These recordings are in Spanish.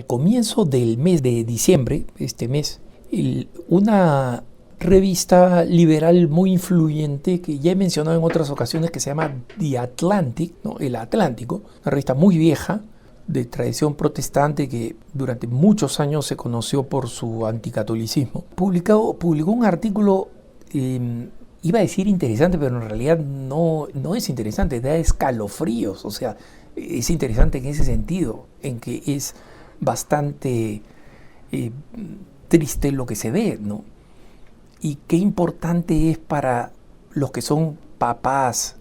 al comienzo del mes de diciembre, este mes, una revista liberal muy influyente que ya he mencionado en otras ocasiones, que se llama The Atlantic, ¿no? El Atlántico, una revista muy vieja de tradición protestante que durante muchos años se conoció por su anticatolicismo, publicó un artículo, iba a decir interesante, pero en realidad no es interesante, da escalofríos. O sea, es interesante en ese sentido, en que es bastante triste lo que se ve, ¿no? Y qué importante es para los que son papás,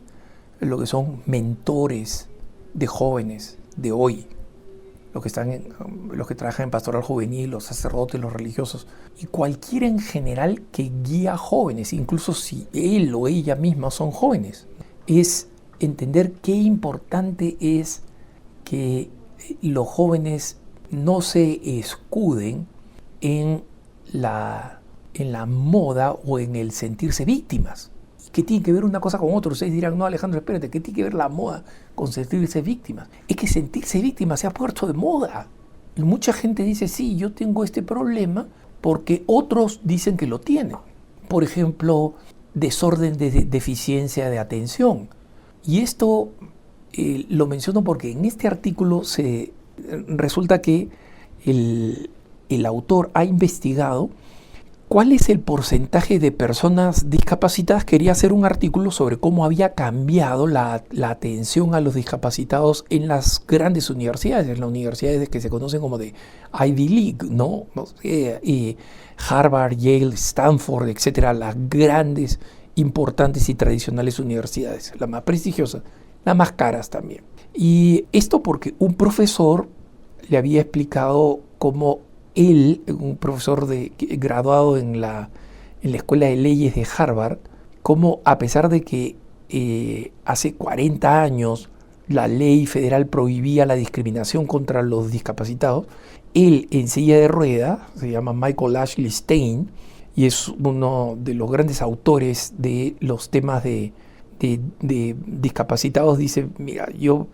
los que son mentores de jóvenes de hoy, los que trabajan en pastoral juvenil, los sacerdotes, los religiosos, y cualquiera en general que guía jóvenes, incluso si él o ella misma son jóvenes, es entender qué importante es que los jóvenes no se escuden en la moda o en el sentirse víctimas. ¿Qué tiene que ver una cosa con otra? Ustedes dirán, no, Alejandro, espérate, ¿qué tiene que ver la moda con sentirse víctimas? Es que sentirse víctima se ha puesto de moda. Y mucha gente dice, sí, yo tengo este problema porque otros dicen que lo tienen. Por ejemplo, desorden de deficiencia de atención. Y esto lo menciono porque en este artículo resulta que el autor ha investigado ¿cuál es el porcentaje de personas discapacitadas? Quería hacer un artículo sobre cómo había cambiado la atención a los discapacitados en las grandes universidades, en las universidades que se conocen como de Ivy League, ¿no? Harvard, Yale, Stanford, etcétera, las grandes, importantes y tradicionales universidades, las más prestigiosas, las más caras también. Y esto porque un profesor le había explicado cómo él, un profesor graduado en la Escuela de Leyes de Harvard, como a pesar de que hace 40 años la ley federal prohibía la discriminación contra los discapacitados, él en silla de ruedas, se llama Michael Ashley Stein, y es uno de los grandes autores de los temas de discapacitados, dice, mira, yo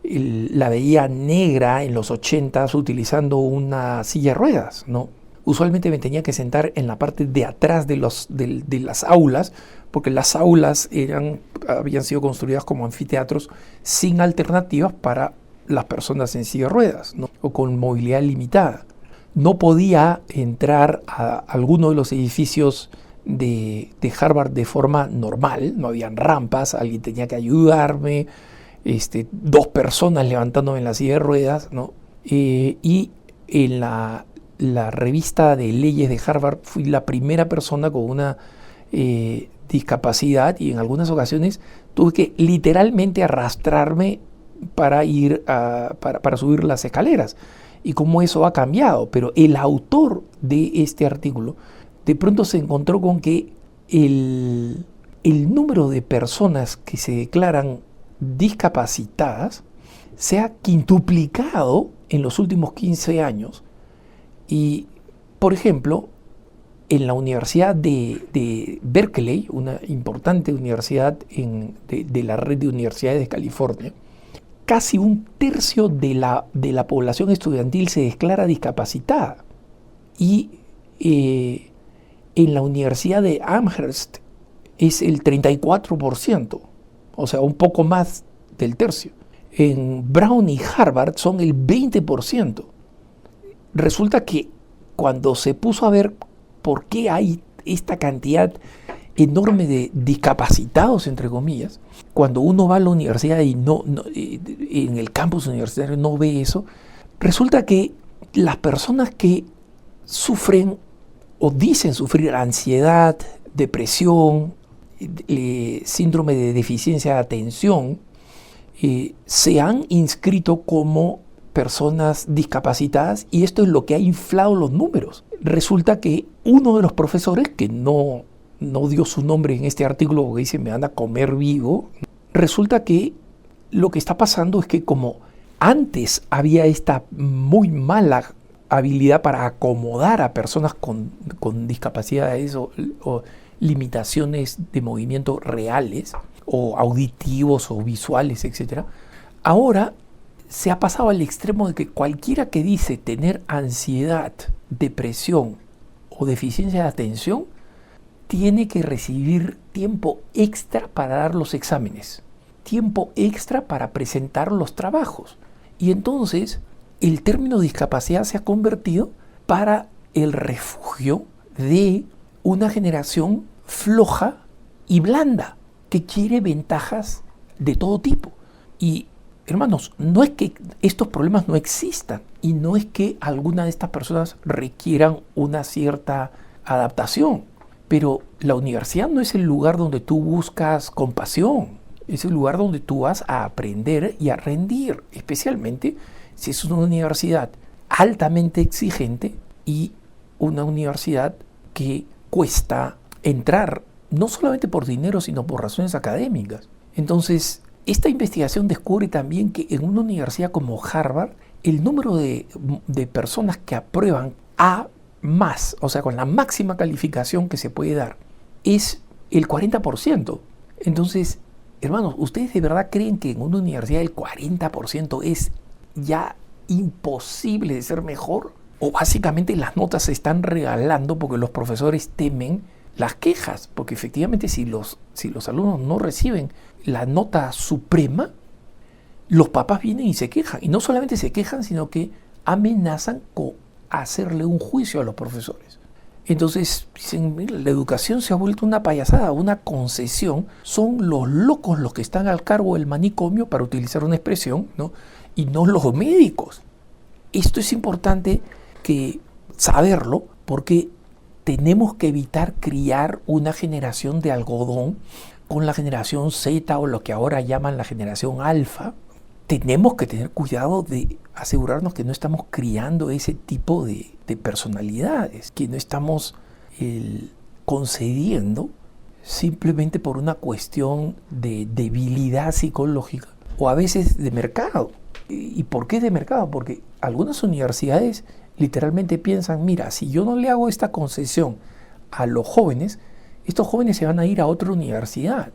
la veía negra en los 80s utilizando una silla de ruedas, ¿no? Usualmente me tenía que sentar en la parte de atrás de las aulas, porque las aulas habían sido construidas como anfiteatros sin alternativas para las personas en silla de ruedas, ¿no? O con movilidad limitada. No podía entrar a alguno de los edificios de Harvard de forma normal, no habían rampas, alguien tenía que ayudarme, 2 personas levantándome en la silla de ruedas, ¿no? Y en la revista de leyes de Harvard fui la primera persona con una discapacidad, y en algunas ocasiones tuve que literalmente arrastrarme para para subir las escaleras, y cómo eso ha cambiado. Pero el autor de este artículo de pronto se encontró con que el número de personas que se declaran discapacitadas se ha quintuplicado en los últimos 15 años. Y, por ejemplo, en la Universidad de Berkeley, una importante universidad de la red de universidades de California, casi 1/3 de la población estudiantil se declara discapacitada. Y en la Universidad de Amherst es el 34%. O sea, un poco más del tercio. En Brown y Harvard son el 20%. Resulta que cuando se puso a ver por qué hay esta cantidad enorme de discapacitados, entre comillas, cuando uno va a la universidad y en el campus universitario no ve eso, resulta que las personas que sufren o dicen sufrir ansiedad, depresión, síndrome de deficiencia de atención, se han inscrito como personas discapacitadas, y esto es lo que ha inflado los números. Resulta que uno de los profesores, que no dio su nombre en este artículo porque dice me van a comer vivo, resulta que lo que está pasando es que como antes había esta muy mala habilidad para acomodar a personas con discapacidades o limitaciones de movimiento reales o auditivos o visuales, etc., ahora se ha pasado al extremo de que cualquiera que dice tener ansiedad, depresión o deficiencia de atención tiene que recibir tiempo extra para dar los exámenes, tiempo extra para presentar los trabajos. Y entonces el término discapacidad se ha convertido para el refugio de una generación floja y blanda que quiere ventajas de todo tipo. Y hermanos, no es que estos problemas no existan y no es que alguna de estas personas requieran una cierta adaptación, pero la universidad no es el lugar donde tú buscas compasión, es el lugar donde tú vas a aprender y a rendir, especialmente si es una universidad altamente exigente y una universidad que cuesta entrar, no solamente por dinero, sino por razones académicas. Entonces, esta investigación descubre también que en una universidad como Harvard, el número de personas que aprueban A más, o sea, con la máxima calificación que se puede dar, es el 40%. Entonces, hermanos, ¿ustedes de verdad creen que en una universidad el 40% es ya imposible de ser mejor? ¿O básicamente las notas se están regalando porque los profesores temen las quejas? Porque efectivamente si los alumnos no reciben la nota suprema, los papás vienen y se quejan. Y no solamente se quejan, sino que amenazan con hacerle un juicio a los profesores. Entonces dicen, mira, la educación se ha vuelto una payasada, una concesión. Son los locos los que están al cargo del manicomio, para utilizar una expresión, ¿no? Y no los médicos. Esto es importante que saberlo, porque tenemos que evitar criar una generación de algodón con la generación Z o lo que ahora llaman la generación alfa. Tenemos que tener cuidado de asegurarnos que no estamos criando ese tipo de personalidades, que no estamos concediendo simplemente por una cuestión de debilidad psicológica o a veces de mercado. ¿Y por qué de mercado? Porque algunas universidades literalmente piensan, mira, si yo no le hago esta concesión a los jóvenes, estos jóvenes se van a ir a otra universidad.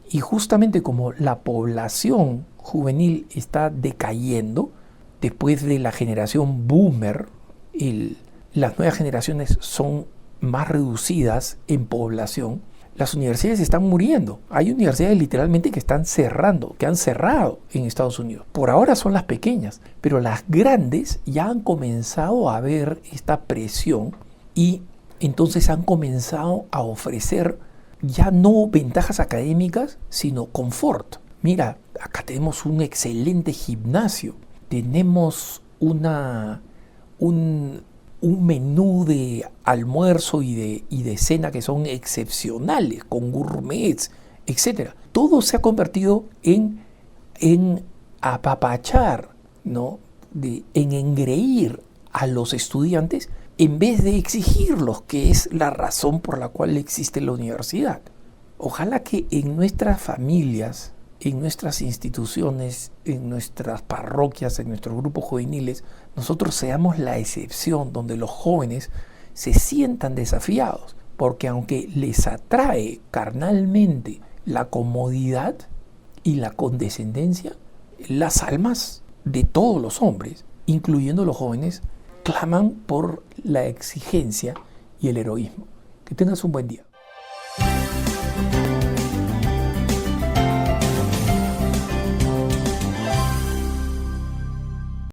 Y justamente como la población juvenil está decayendo, después de la generación boomer, las nuevas generaciones son más reducidas en población, las universidades están muriendo. Hay universidades literalmente que están cerrando, que han cerrado en Estados Unidos. Por ahora son las pequeñas, pero las grandes ya han comenzado a ver esta presión y entonces han comenzado a ofrecer ya no ventajas académicas, sino confort. Mira, acá tenemos un excelente gimnasio, tenemos un menú de almuerzo y de cena que son excepcionales, con gourmets, etc. Todo se ha convertido en apapachar, ¿no? En engreír a los estudiantes en vez de exigirlos, que es la razón por la cual existe la universidad. Ojalá que en nuestras familias, en nuestras instituciones, en nuestras parroquias, en nuestros grupos juveniles, nosotros seamos la excepción, donde los jóvenes se sientan desafiados, porque aunque les atrae carnalmente la comodidad y la condescendencia, las almas de todos los hombres, incluyendo los jóvenes, claman por la exigencia y el heroísmo. Que tengas un buen día.